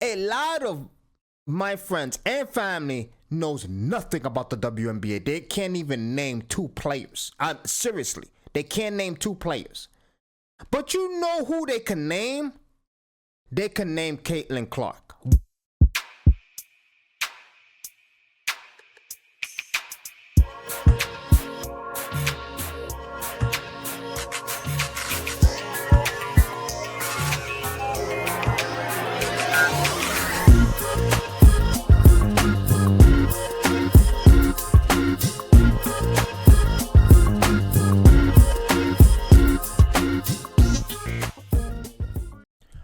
A lot of my friends and family knows nothing about the WNBA. They can't even name two players. Seriously, they can't name two players. But you know who they can name? They can name Caitlin Clark.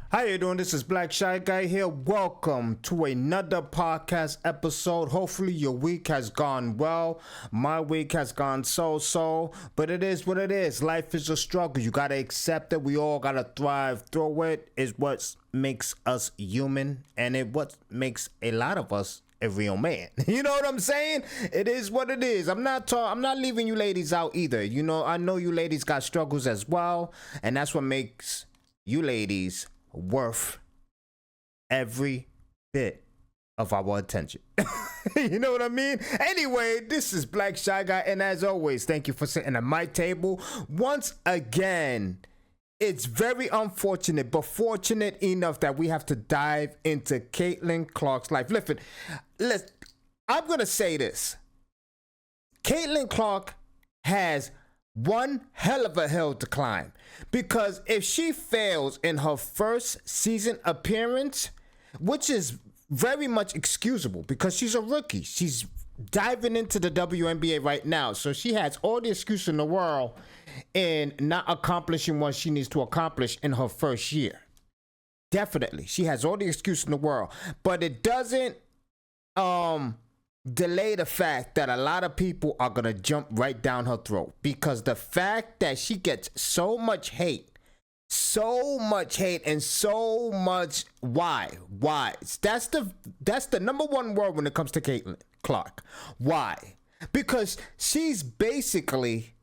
How you doing? This is Black Shy Guy here. Welcome to another podcast episode. Hopefully your week has gone well. My week has gone so, but it is what it is. Life is a struggle. You gotta accept it. We all gotta thrive through it. Is what makes us human, and it what makes a lot of us a real man. You know what I'm saying? It is what it is. I'm not leaving you ladies out either. You know, I know you ladies got struggles as well, and that's what makes you ladies worth every bit of our attention. You know what I mean? Anyway, this is Black Shy Guy, and as always, thank you for sitting at my table once again. It's very unfortunate, but fortunate enough that we have to dive into Caitlin Clark's life. Listen, I'm gonna say this. Caitlin Clark has one hell of a hill to climb, because if she fails in her first season appearance, which is very much excusable because she's a rookie, she's diving into the WNBA right now, so she has all the excuse in the world in not accomplishing what she needs to accomplish in her first year. Definitely, she has all the excuse in the world, but it doesn't delay the fact that a lot of people are gonna jump right down her throat, because the fact that she gets so much hate and so much why that's the number one word when it comes to Caitlin Clark. Why? Because she's basically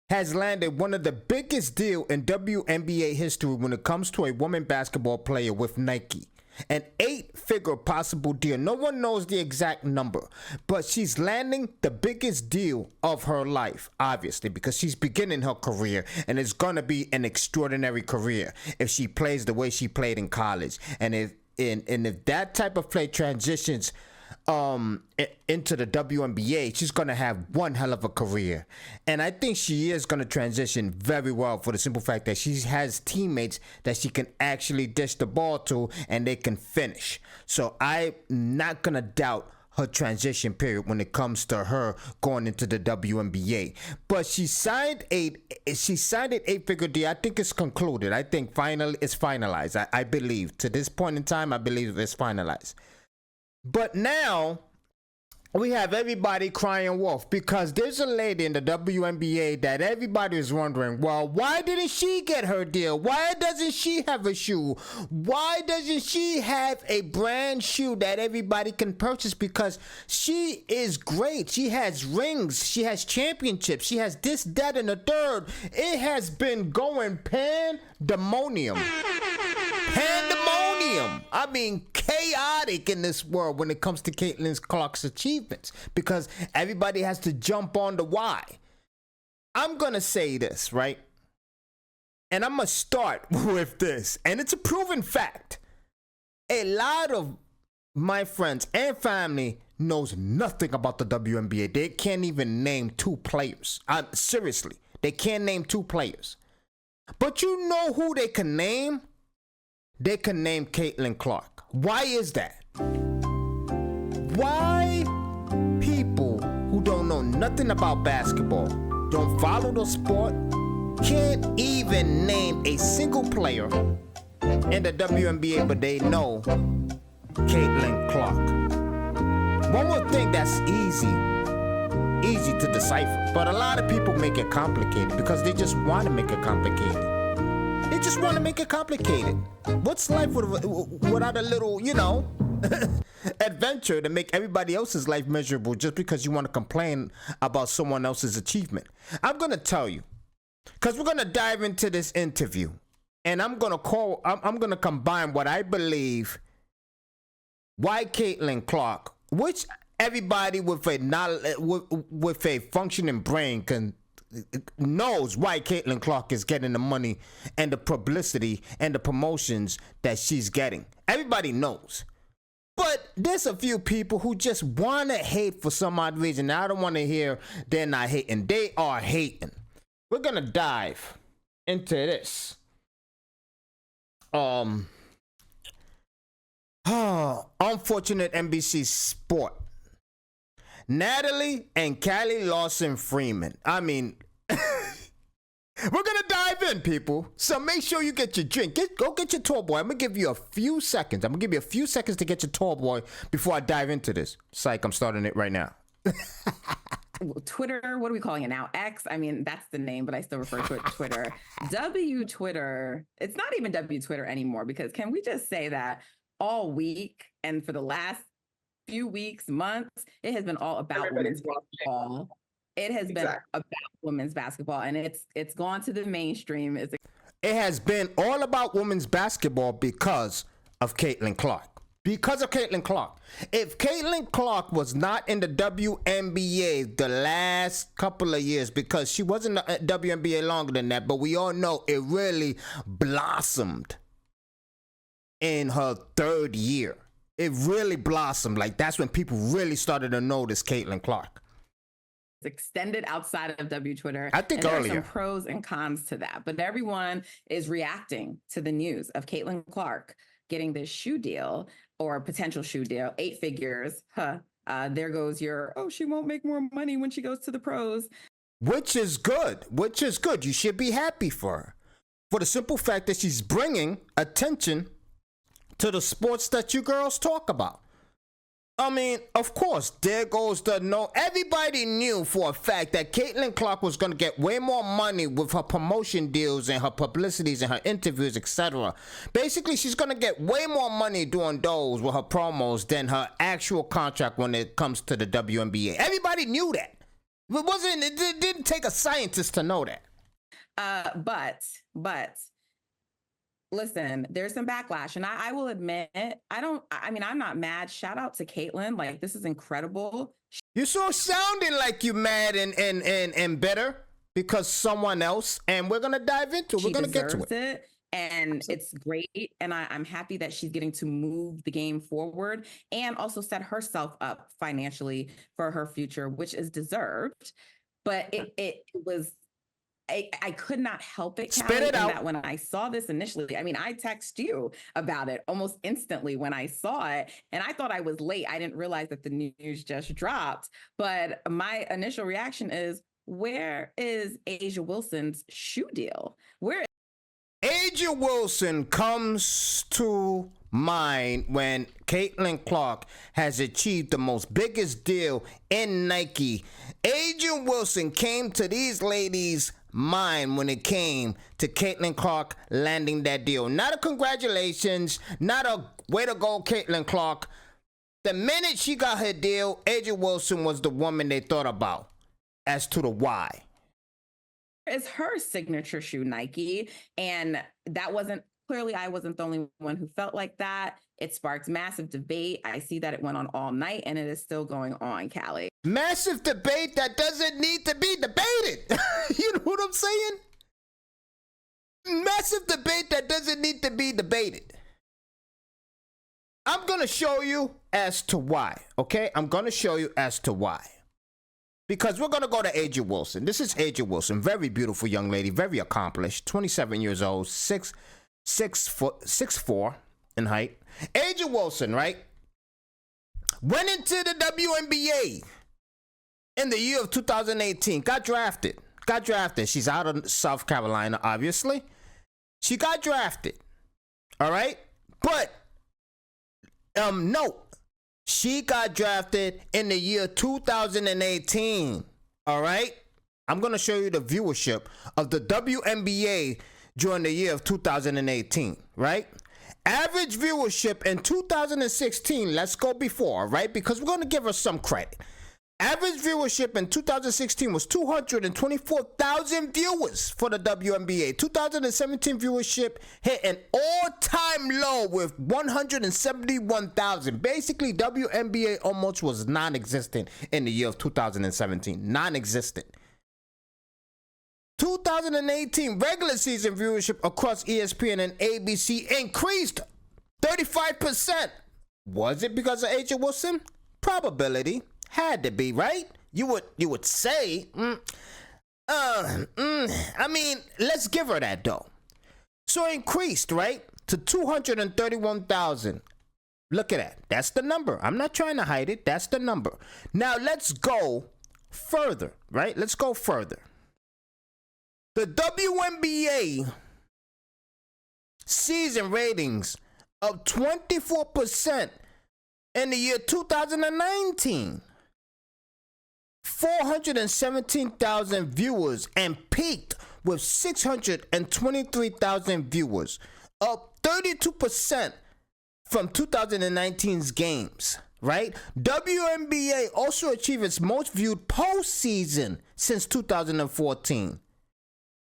has landed one of the biggest deal in WNBA history when it comes to a woman basketball player with Nike. An 8-figure possible deal. No one knows the exact number, but she's landing the biggest deal of her life, obviously, because she's beginning her career, and it's gonna be an extraordinary career if she plays the way she played in college, and if that type of play transitions into the WNBA, she's gonna have one hell of a career. And I think she is gonna transition very well, for the simple fact that she has teammates that she can actually dish the ball to and they can finish. So I'm not gonna doubt her transition period when it comes to her going into the WNBA. But she signed an 8-figure deal. I think it's concluded. I think it's finalized. I believe to this point in time, I believe it's finalized. But now we have everybody crying wolf, because there's a lady in the WNBA that everybody is wondering, well, why didn't she get her deal? Why doesn't she have a shoe? Why doesn't she have a brand shoe that everybody can purchase? Because she is great. She has rings. She has championships. She has this, that, and the third. It has been going pandemonium. I mean, chaotic in this world when it comes to Caitlin Clark's achievements, because everybody has to jump on the why. I'm gonna say this, right? And I'm gonna start with this, and it's a proven fact. A lot of my friends and family knows nothing about the WNBA. They can't even name two players. Seriously, they can't name two players. But you know who they can name? They can name Caitlin Clark. Why is that? Why people who don't know nothing about basketball, don't follow the sport, can't even name a single player in the WNBA, but they know Caitlin Clark? One would think that's easy to decipher, but a lot of people make it complicated because they just want to make it complicated. They just want to make it complicated. What's life without a little, adventure to make everybody else's life miserable just because you want to complain about someone else's achievement? I'm going to tell you, because we're going to dive into this interview, and I'm going to combine what I believe why Caitlin Clark, which everybody with a with a functioning brain knows why Caitlin Clark is getting the money and the publicity and the promotions that she's getting. Everybody knows. But there's a few people who just want to hate for some odd reason. I don't want to hear they're not hating. They are hating. We're going to dive into this. Unfortunate NBC sport. Natalie and Callie Lawson Freeman. I mean, we're going to dive in, people. So make sure you get your drink. Go get your tall boy. I'm going to give you a few seconds. I'm going to give you a few seconds to get your tall boy before I dive into this. Psych, I'm starting it right now. Twitter, what are we calling it now? X? I mean, that's the name, but I still refer to it Twitter. W Twitter. It's not even W Twitter anymore, because can we just say that all week and for the last few weeks, months, it has been all about women's basketball. It has been about women's basketball, and it's gone to the mainstream. It has been all about women's basketball because of Caitlin Clark. Because of Caitlin Clark. If Caitlin Clark was not in the WNBA the last couple of years, because she wasn't in the WNBA longer than that, but we all know it really blossomed in her third year. It really blossomed. Like, that's when people really started to notice Caitlin Clark. Extended outside of W Twitter. I think earlier. There are some pros and cons to that, but everyone is reacting to the news of Caitlin Clark getting this shoe deal, or potential shoe deal, 8 figures. There goes your, she won't make more money when she goes to the pros. Which is good. You should be happy for her. For the simple fact that she's bringing attention to the sports that you girls talk about. I mean, of course, there goes the no. Everybody knew for a fact that Caitlin Clark was going to get way more money with her promotion deals and her publicities and her interviews, etc. Basically, she's going to get way more money doing those with her promos than her actual contract when it comes to the WNBA. Everybody knew that. It didn't take a scientist to know that. But listen, there's some backlash, and I will admit, I'm not mad. Shout out to Caitlin. Like, this is incredible. You're so sounding like you mad and bitter because someone else, and we're going to dive into it. We're going to get to it. And it's great. And I'm happy that she's getting to move the game forward and also set herself up financially for her future, which is deserved. But it was... I could not help it, Callie, Spit it out. That when I saw this initially, I text you about it almost instantly when I saw it, and I thought I was late. I didn't realize that the news just dropped, but my initial reaction is, where is A'ja Wilson's shoe deal? A'ja Wilson comes to mind when Caitlin Clark has achieved the most biggest deal in Nike. A'ja Wilson came to these ladies' mind when it came to Caitlin Clark landing that deal. Not a congratulations, not a way to go, Caitlin Clark. The minute she got her deal, A'ja Wilson was the woman they thought about as to the why. Is her signature shoe Nike, and that wasn't clearly, I wasn't the only one who felt like that. It sparked massive debate. I see that it went on all night, and it is still going on, Callie. Massive debate that doesn't need to be debated. You know what I'm saying? Massive debate that doesn't need to be debated. I'm going to show you as to why, okay? I'm going to show you as to why. Because we're going to go to A'ja Wilson. This is A'ja Wilson. Very beautiful young lady. Very accomplished. 27 years old. 6'4" in height. A'ja Wilson, right? Went into the WNBA in the year of 2018. Got drafted. She's out of South Carolina, obviously. She got drafted. All right? But, note. She got drafted in the year 2018, all right? I'm going to show you the viewership of the WNBA during the year of 2018, right? Average viewership in 2016, let's go before, right? Because we're going to give her some credit. Average viewership in 2016 was 224,000 viewers for the WNBA. 2017 viewership hit an all-time low with 171,000. Basically, WNBA almost was non-existent in the year of 2017. Non-existent. 2018 regular season viewership across ESPN and ABC increased 35%. Was it because of AJ Wilson? Probability. Had to be, right? You would say. I mean, let's give her that though. So it increased, right, to 231,000. Look at that. That's the number. I'm not trying to hide it. That's the number. Now let's go further, right? Let's go further. The WNBA season ratings of 24% in the year 2019. 417,000 viewers and peaked with 623,000 viewers, up 32% from 2019's games, right? WNBA also achieved its most viewed postseason since 2014.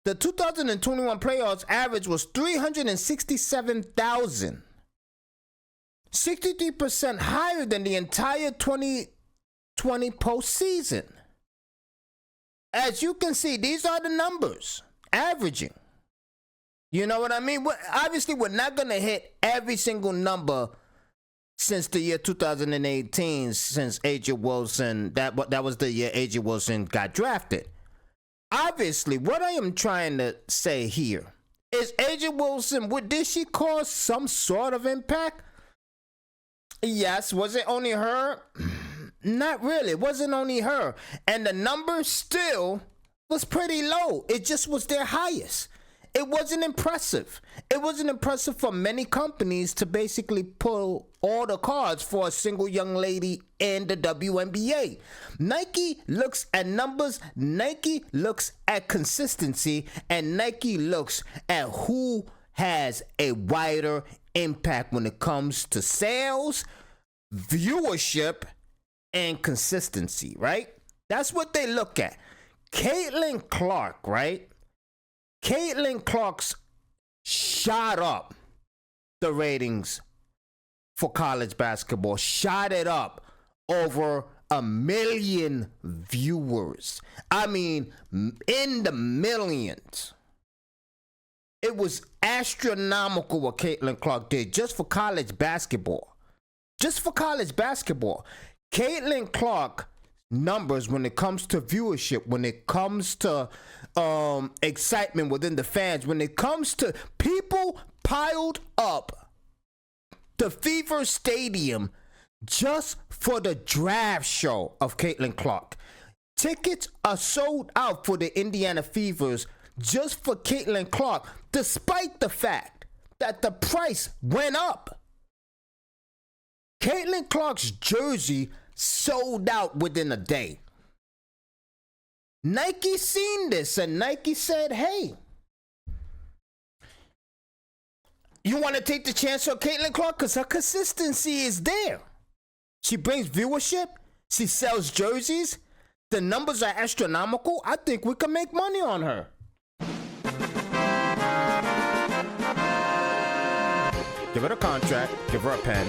The 2021 playoffs average was 367,000, 63% higher than the entire 2020 postseason. As you can see, these are the numbers averaging. You know what I mean? Obviously, we're not going to hit every single number since the year 2018, since AJ Wilson. That was the year AJ Wilson got drafted. Obviously, what I am trying to say here is AJ Wilson, did she cause some sort of impact? Yes. Was it only her? Not really. It wasn't only her. And the number still was pretty low. It just was their highest. It wasn't impressive. It wasn't impressive for many companies to basically pull all the cards for a single young lady in the WNBA. Nike looks at numbers, Nike looks at consistency, and Nike looks at who has a wider impact when it comes to sales, viewership, and consistency, right? That's what they look at. Caitlin Clark, right? Caitlin Clark's shot up the ratings for college basketball, shot it up over 1 million viewers. I mean, in the millions. It was astronomical what Caitlin Clark did just for college basketball. Just for college basketball. Caitlin Clark numbers when it comes to viewership, when it comes to excitement within the fans, when it comes to people piled up the Fever Stadium just for the draft show of Caitlin Clark. Tickets are sold out for the Indiana Fevers just for Caitlin Clark, despite the fact that the price went up. Caitlin Clark's jersey sold out within a day. Nike seen this and Nike said, hey, you want to take the chance on Caitlin Clark? Because her consistency is there. She brings viewership. She sells jerseys. The numbers are astronomical. I think we can make money on her. Give her a contract. Give her a pen.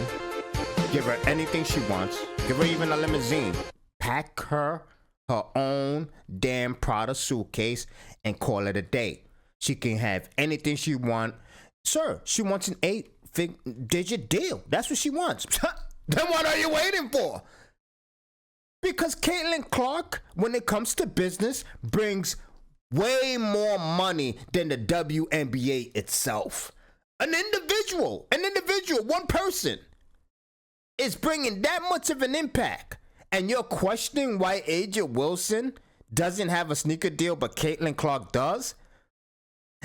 Give her anything she wants. Give her even a limousine. Pack her own damn Prada suitcase and call it a day. She can have anything she wants. Sir, she wants an 8-digit deal. That's what she wants. Then what are you waiting for? Because Caitlin Clark, when it comes to business, brings way more money than the WNBA itself. An individual, one person is bringing that much of an impact, and you're questioning why AJ Wilson doesn't have a sneaker deal but Caitlin Clark does?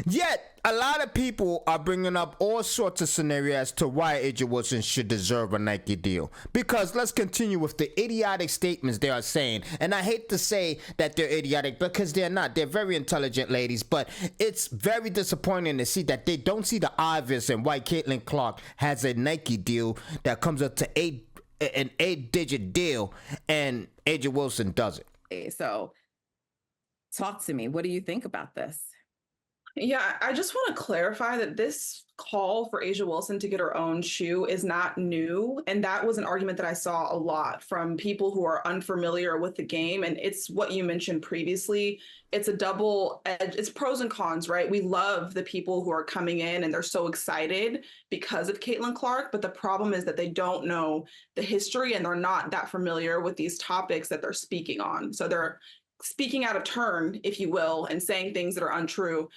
Yet, a lot of people are bringing up all sorts of scenarios as to why AJ Wilson should deserve a Nike deal. Because let's continue with the idiotic statements they are saying. And I hate to say that they're idiotic because they're not. They're very intelligent ladies. But it's very disappointing to see that they don't see the obvious and why Caitlin Clark has a Nike deal that comes up to an 8-digit deal, and Aja Wilson doesn't. So talk to me. What do you think about this? Yeah, I just want to clarify that this call for Aja Wilson to get her own shoe is not new. And that was an argument that I saw a lot from people who are unfamiliar with the game. And it's what you mentioned previously. It's a double edge, it's pros and cons, right? We love the people who are coming in and they're so excited because of Caitlin Clark. But the problem is that they don't know the history and they're not that familiar with these topics that they're speaking on. So they're speaking out of turn, if you will, and saying things that are untrue.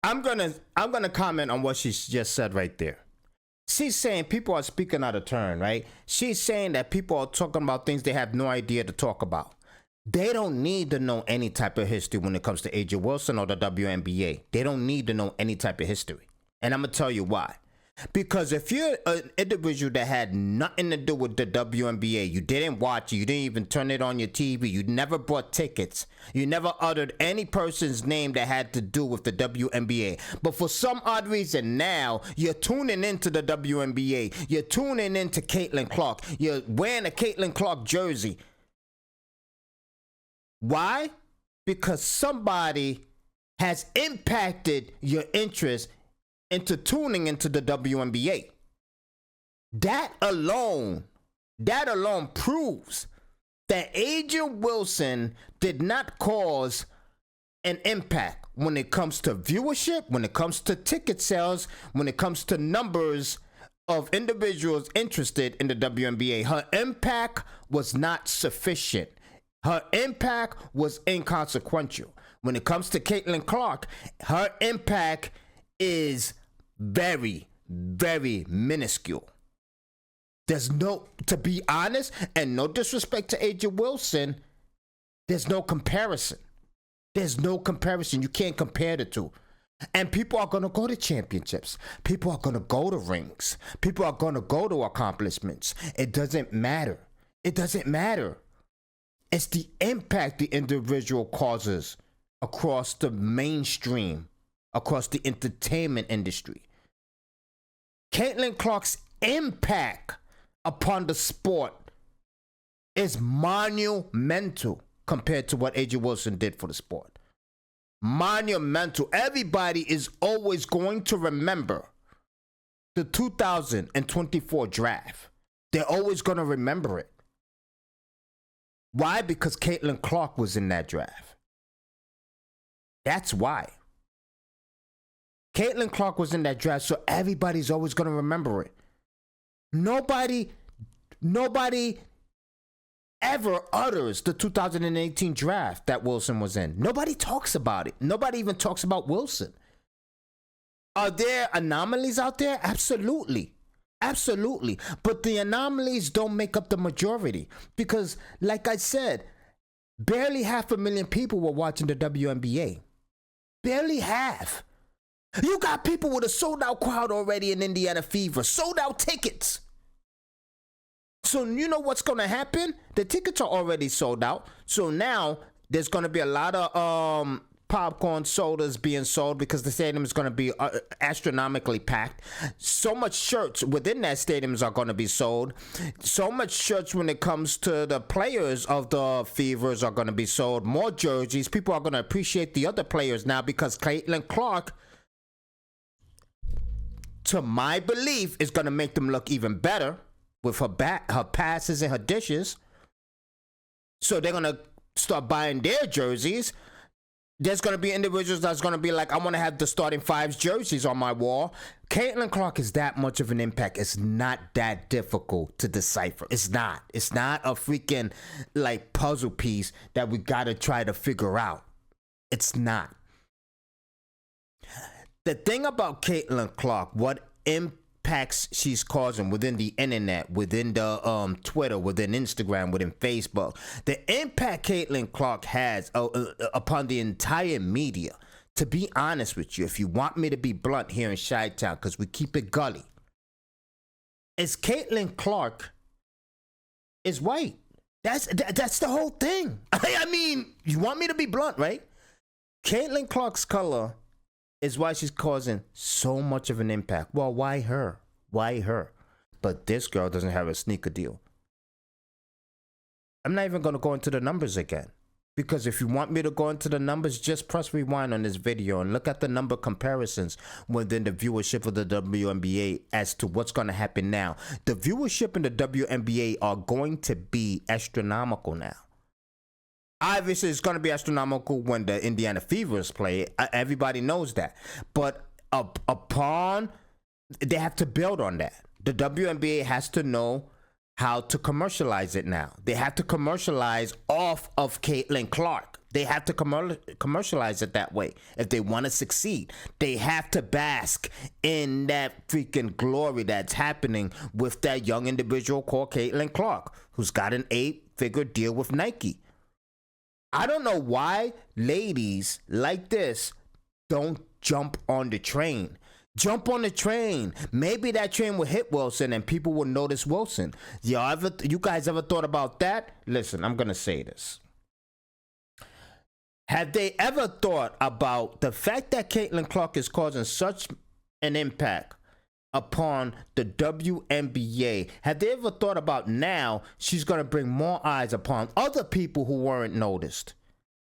I'm gonna comment on what she just said right there. She's saying people are speaking out of turn, right? She's saying that people are talking about things they have no idea to talk about. They don't need to know any type of history when it comes to Aja Wilson or the WNBA. They don't need to know any type of history. And I'm gonna tell you why. Because if you're an individual that had nothing to do with the WNBA, you didn't watch it, you didn't even turn it on your TV, you never bought tickets, you never uttered any person's name that had to do with the WNBA. But for some odd reason now, you're tuning into the WNBA, you're tuning into Caitlin Clark, you're wearing a Caitlin Clark jersey. Why? Because somebody has impacted your interest into tuning into the WNBA. That alone proves that Aja Wilson did not cause an impact when it comes to viewership, when it comes to ticket sales, when it comes to numbers of individuals interested in the WNBA. Her impact was not sufficient. Her impact was inconsequential. When it comes to Caitlin Clark, her impact is very, very minuscule. There's no, to be honest, and no disrespect to Aja Wilson, there's no comparison. There's no comparison. You can't compare the two. And people are going to go to championships. People are going to go to rings. People are going to go to accomplishments. It doesn't matter. It doesn't matter. It's the impact the individual causes across the mainstream, across the entertainment industry. Caitlin Clark's impact upon the sport is monumental compared to what Aja Wilson did for the sport. Monumental. Everybody is always going to remember the 2024 draft. They're always going to remember it. Why? Because Caitlin Clark was in that draft. That's why. Caitlin Clark was in that draft, so everybody's always going to remember it. Nobody ever utters the 2018 draft that Wilson was in. Nobody talks about it. Nobody even talks about Wilson. Are there anomalies out there? Absolutely. Absolutely. But the anomalies don't make up the majority. Because, like I said, barely 500,000 people were watching the WNBA. Barely half. You got people with a sold out crowd already in Indiana Fever. Sold out tickets. So you know what's going to happen? The tickets are already sold out. So now there's going to be a lot of popcorn sodas being sold because the stadium is going to be astronomically packed. So much shirts within that stadiums are going to be sold. So much shirts when it comes to the players of the Fevers are going to be sold. More jerseys. People are going to appreciate the other players now because Caitlin Clark, to my belief, is going to make them look even better with her passes and her dishes. So they're going to start buying their jerseys. There's going to be individuals that's going to be like, I want to have the starting fives jerseys on my wall. Caitlin Clark is that much of an impact. It's not that difficult to decipher. It's not. It's not a freaking like puzzle piece that we got to try to figure out. It's not. The thing about Caitlin Clark, what impacts she's causing within the internet, within the Twitter, within Instagram, within Facebook, the impact Caitlin Clark has upon the entire media. To be honest with you, if you want me to be blunt here in Chi-Town, because we keep it gully, is Caitlin Clark is white. That's the whole thing. I mean, you want me to be blunt, right? Caitlin Clark's color is why she's causing so much of an impact. Well, why her? Why her? But this girl doesn't have a sneaker deal. I'm not even going to go into the numbers again. Because if you want me to go into the numbers, just press rewind on this video and look at the number comparisons within the viewership of the WNBA as to what's going to happen now. The viewership in the WNBA are going to be astronomical now. Obviously, it's going to be astronomical when the Indiana Fevers play. Everybody knows that. But they have to build on that. The WNBA has to know how to commercialize it now. They have to commercialize off of Caitlin Clark. They have to commercialize it that way if they want to succeed. They have to bask in that freaking glory that's happening with that young individual called Caitlin Clark, who's got an 8-figure deal with Nike. I don't know why ladies like this don't jump on the train. Jump on the train. Maybe that train will hit Wilson and people will notice Wilson. You guys ever thought about that? Listen, I'm going to say this. Have they ever thought about the fact that Caitlin Clark is causing such an impact upon the WNBA? Have they ever thought about now she's going to bring more eyes upon other people who weren't noticed?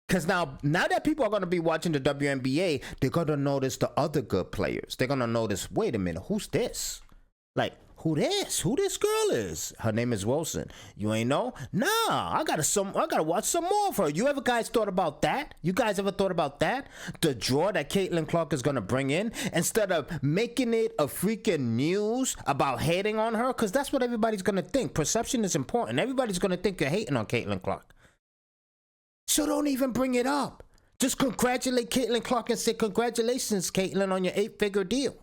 Because now that people are going to be watching the WNBA, they're going to notice the other good players. They're going to notice, wait a minute, who's this? Like, who this? Who this girl is? Her name is Wilson. You ain't know? Nah, I gotta watch some more of her. You ever guys thought about that? You guys ever thought about that? The draw that Caitlin Clark is going to bring in, instead of making it a freaking news about hating on her, because that's what everybody's going to think. Perception is important. Everybody's going to think you're hating on Caitlin Clark. So don't even bring it up. Just congratulate Caitlin Clark and say, congratulations, Caitlin, on your 8-figure deal.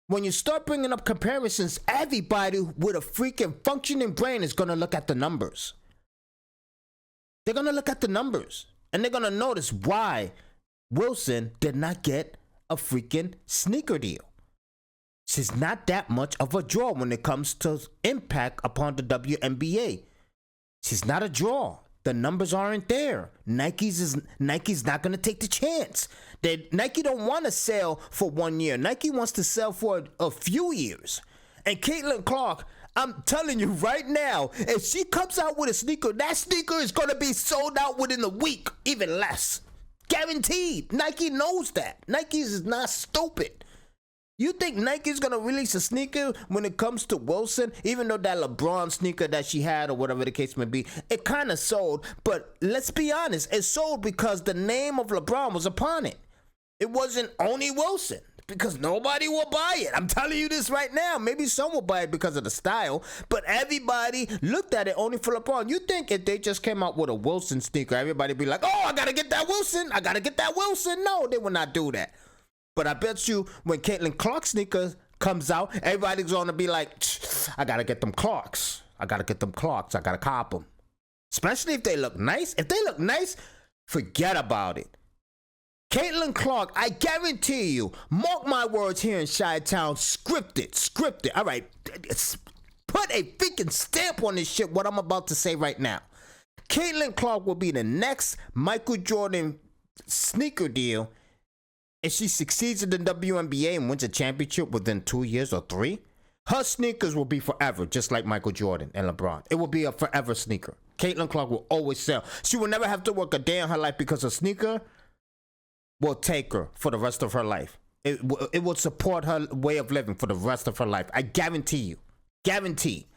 When you start bringing up comparisons, everybody with a freaking functioning brain is going to look at the numbers. They're going to look at the numbers. And they're going to notice why Wilson did not get a freaking sneaker deal. She's not that much of a draw when it comes to impact upon the WNBA. She's not a draw. The numbers aren't there. Nike's not going to take the chance. Nike don't want to sell for 1 year. Nike wants to sell for a few years. And Caitlin Clark, I'm telling you right now, if she comes out with a sneaker, that sneaker is going to be sold out within a week, even less. Guaranteed. Nike knows that. Nike is not stupid. You think Nike's going to release a sneaker when it comes to Wilson, even though that LeBron sneaker that she had or whatever the case may be, it kind of sold. But let's be honest, it sold because the name of LeBron was upon it. It wasn't only Wilson, because nobody will buy it. I'm telling you this right now. Maybe some will buy it because of the style, but everybody looked at it only for LeBron. You think if they just came out with a Wilson sneaker, everybody be like, oh, I got to get that Wilson. I got to get that Wilson. No, they will not do that. But I bet you when Caitlin Clark sneaker comes out, everybody's going to be like, I got to get them Clarks. I got to get them Clarks. I got to cop them. Especially if they look nice. If they look nice, forget about it. Caitlin Clark, I guarantee you, mark my words here in Chi-Town, scripted. All right, put a freaking stamp on this shit, what I'm about to say right now. Caitlin Clark will be the next Michael Jordan sneaker deal. If she succeeds in the WNBA and wins a championship within 2 years or 3, her sneakers will be forever, just like Michael Jordan and LeBron. It will be a forever sneaker. Caitlin Clark will always sell. She will never have to work a day in her life because a sneaker will take her for the rest of her life. It will support her way of living for the rest of her life. I guarantee you. Guarantee.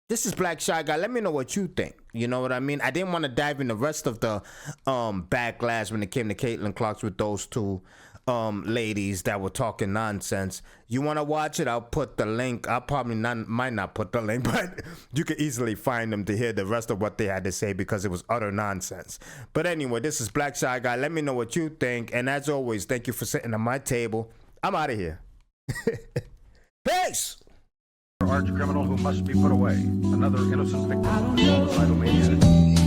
This is Black Shy Guy. Let me know what you think. You know what I mean? I didn't want to dive in the rest of the backlash when it came to Caitlin Clark with those two ladies that were talking nonsense. You want to watch it? I'll put the link. I probably might not put the link, but you can easily find them to hear the rest of what they had to say because it was utter nonsense. But anyway, this is Black Shy Guy. Let me know what you think. And as always, thank you for sitting at my table. I'm out of here. Peace! Arch criminal who must be put away. Another innocent victim of suicidal maniac.